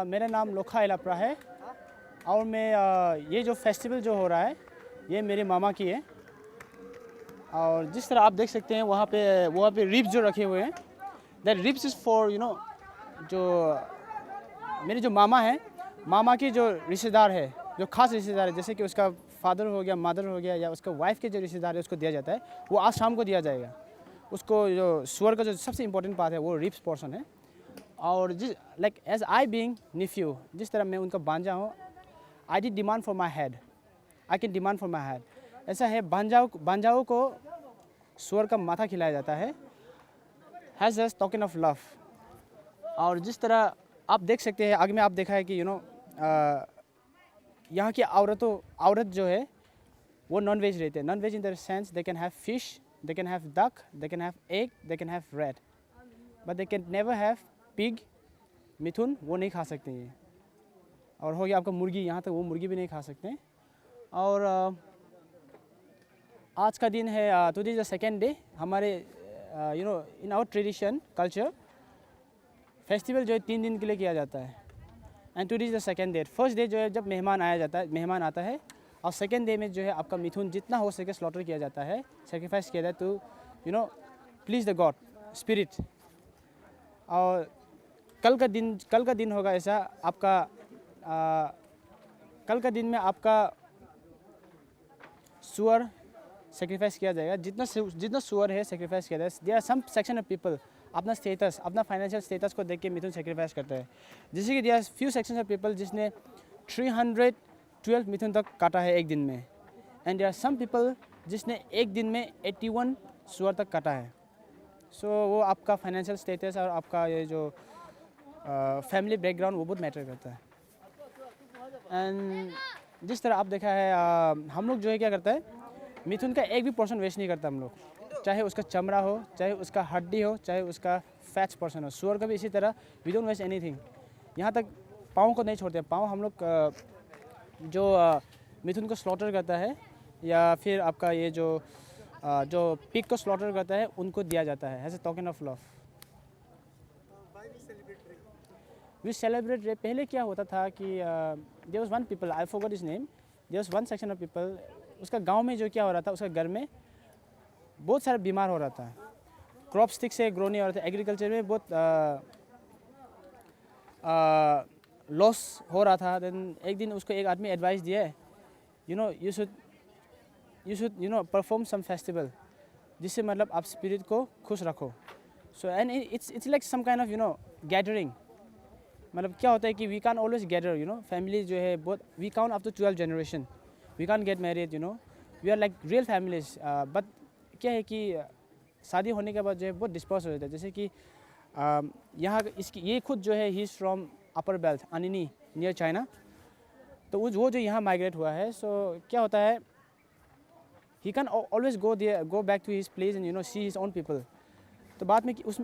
मेरा नाम लोखा एलाप्रा है और मैं ये जो फेस्टिवल जो हो रहा है ये मेरे मामा की है। और जिस तरह आप देख सकते हैं वहाँ पे रिब्स जो रखे हुए हैं, दैट रिब्स इज़ फॉर जो मेरे जो मामा हैं, मामा की जो रिश्तेदार है, जो खास रिश्तेदार है, जैसे कि उसका फादर हो गया, मदर हो गया, या उसका वाइफ के जो रिश्तेदार है उसको दिया जाता है, वो आज शाम को दिया जाएगा। उसको जो सुअर का जो सबसे इम्पोर्टेंट पार्ट है वो रिब्स पोर्शन है। और जिस like as I being nephew, जिस तरह मैं उनका भांजा हूँ, I did demand for my head, I can demand for my head. ऐसा है, भांजाओं को सुअर का माथा खिलाया जाता है has as token of love. और जिस तरह आप देख सकते हैं, आगे में आप देखा है कि यहाँ की औरत जो है वो नॉन वेज रहते हैं। Non veg in the sense they can have fish, they can have duck, they can have egg, they can have red, but they can never have pig, मिथुन वो नहीं खा सकते हैं। और हो गया आपका मुर्गी, यहाँ तक वो मुर्गी भी नहीं खा सकते हैं। और आज का दिन है, today is the second day हमारे in our tradition culture festival जो है 3 दिन के लिए किया जाता है। And today is the second day. First day जो है जब मेहमान आता है, और सेकेंड डे में जो है आपका मिथुन जितना हो सके स्लॉटर किया जाता है, सेक्रीफाइस किया जाता है to please the god spirit. और कल का दिन होगा ऐसा आपका, कल का दिन में आपका सुअर सेक्रीफाइस किया जाएगा। जितना सुअर है सेक्रीफाइस किया जाएगा। There are some section of people अपना स्टेटस, अपना फाइनेंशियल स्टेटस को देख के मिथुन सेक्रीफाइस करता है। जैसे कि there are few section of people जिसने 312 मिथुन तक काटा है एक दिन में। And there are some people जिसने एक दिन में 81 सुअर तक काटा है। सो वो आपका फाइनेंशियल स्टेटस और आपका ये जो फैमिली बैकग्राउंड वो बहुत मैटर करता है। एंड जिस तरह आप देखा है, हम लोग जो है क्या करता है, मिथुन का एक भी पोर्शन वेस्ट नहीं करता हम लोग, चाहे उसका चमड़ा हो, चाहे उसका हड्डी हो, चाहे उसका फैट्स पोर्शन हो। सुअर का भी इसी तरह, वी डोंट वेस्ट एनीथिंग। यहाँ तक पाँव को नहीं छोड़ते। पाँव हम लोग जो मिथुन को स्लॉटर करता है, या फिर आपका ये जो पिग को स्लॉटर करता है उनको दिया जाता है as a token of love. We celebrate. पहले क्या होता था कि there was one people, I forgot his name, there was one section of people, उसका गांव में जो क्या हो रहा था, उसका घर में बहुत सारा बीमार हो रहा था, क्रॉप स्टिक से ग्रो नहीं हो रहा था, एग्रीकल्चर में बहुत लॉस हो रहा था। देन एक दिन उसको एक आदमी एडवाइस दिया है, you should perform some festival, जिससे मतलब आप स्पिरिट को खुश रखो। So and it's like some kind of gathering. मतलब क्या होता है कि we can always gather, family जो है बहुत, we count up to 12 generation, we can get married, we are like real families. But क्या है कि शादी होने के बाद जो है बहुत डिस्पर्स हो जाता है। जैसे कि यहाँ ये खुद जो है he is from upper belt Anini near China, तो वो जो यहाँ माइग्रेट हुआ है। सो क्या होता है, he can always go back to his place and see his own people. तो बाद में उस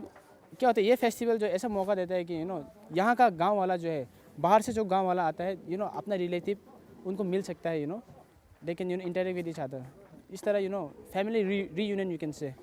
क्या होता है, ये फेस्टिवल जो ऐसा मौका देता है कि यहाँ का गांव वाला जो है, बाहर से जो गांव वाला आता है, अपना रिलेटिव उनको मिल सकता है, they can interact with each other. इस तरह family reunion you can say.